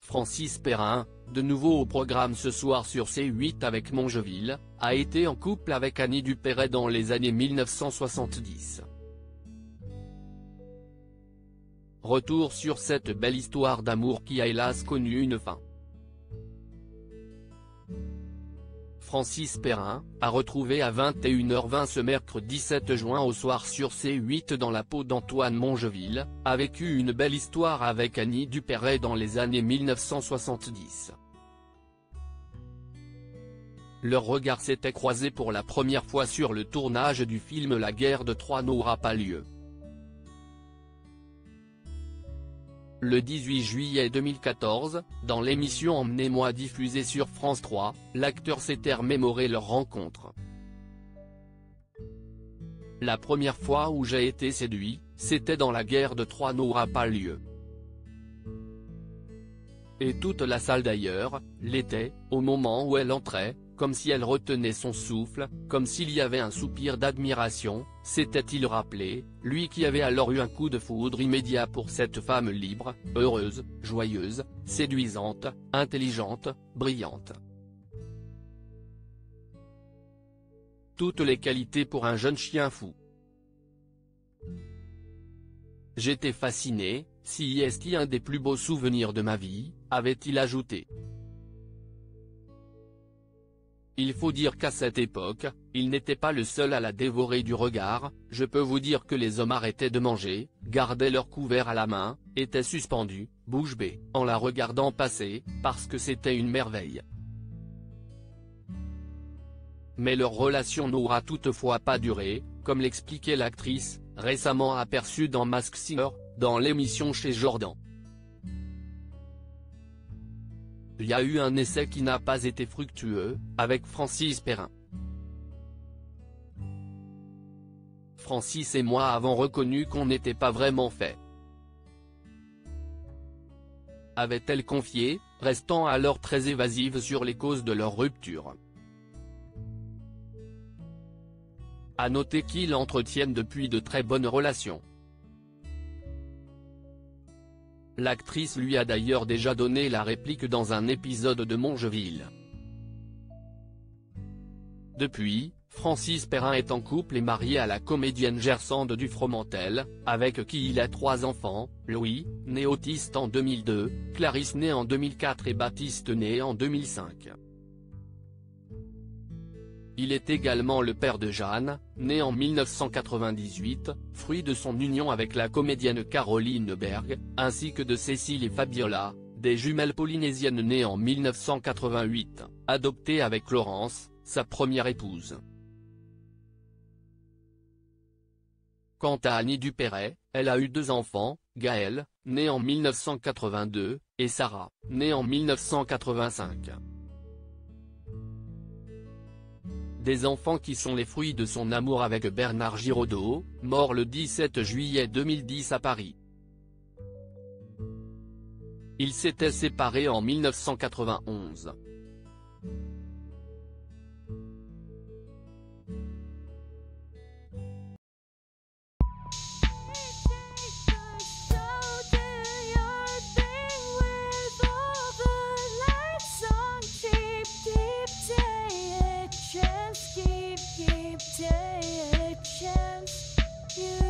Francis Perrin, de nouveau au programme ce soir sur C8 avec Mongeville, a été en couple avec Annie Dupéret dans les années 1970. Retour sur cette belle histoire d'amour qui a hélas connu une fin. Francis Perrin, a retrouvé à 21h20 ce mercredi 7 juin au soir sur C8 dans la peau d'Antoine Mongeville, a vécu une belle histoire avec Annie Dupéret dans les années 1970. Leurs regards s'étaient croisés pour la première fois sur le tournage du film La guerre de Troie n'aura pas lieu. Le 18 juillet 2014, dans l'émission Emmenez-moi diffusée sur France 3, l'acteur s'était remémoré leur rencontre. La première fois où j'ai été séduit, c'était dans La guerre de Troie n'aura pas lieu. Et toute la salle d'ailleurs, l'était, au moment où elle entrait, comme si elle retenait son souffle, comme s'il y avait un soupir d'admiration, s'était-il rappelé, lui qui avait alors eu un coup de foudre immédiat pour cette femme libre, heureuse, joyeuse, séduisante, intelligente, brillante. Toutes les qualités pour un jeune chien fou. J'étais fasciné, si est un des plus beaux souvenirs de ma vie, avait-il ajouté. Il faut dire qu'à cette époque, il n'était pas le seul à la dévorer du regard, je peux vous dire que les hommes arrêtaient de manger, gardaient leur couvert à la main, étaient suspendus, bouche bée, en la regardant passer, parce que c'était une merveille. Mais leur relation n'aura toutefois pas duré, comme l'expliquait l'actrice, récemment aperçue dans Masked Singer, dans l'émission chez Jordan. Il y a eu un essai qui n'a pas été fructueux, avec Francis Perrin. Francis et moi avons reconnu qu'on n'était pas vraiment fait. Avait-elle confié, restant alors très évasive sur les causes de leur rupture. À noter qu'ils entretiennent depuis de très bonnes relations. L'actrice lui a d'ailleurs déjà donné la réplique dans un épisode de Mongeville. Depuis, Francis Perrin est en couple et marié à la comédienne Gersande du Fromentel, avec qui il a 3 enfants, Louis, né autiste en 2002, Clarisse née en 2004 et Baptiste né en 2005. Il est également le père de Jeanne, née en 1998, fruit de son union avec la comédienne Caroline Berg, ainsi que de Cécile et Fabiola, des jumelles polynésiennes nées en 1988, adoptées avec Laurence, sa première épouse. Quant à Annie Dupéret, elle a eu 2 enfants, Gaël, né en 1982, et Sarah, née en 1985. Des enfants qui sont les fruits de son amour avec Bernard Giraudot, mort le 17 juillet 2010 à Paris. Ils s'étaient séparés en 1991. Keep day a chance, you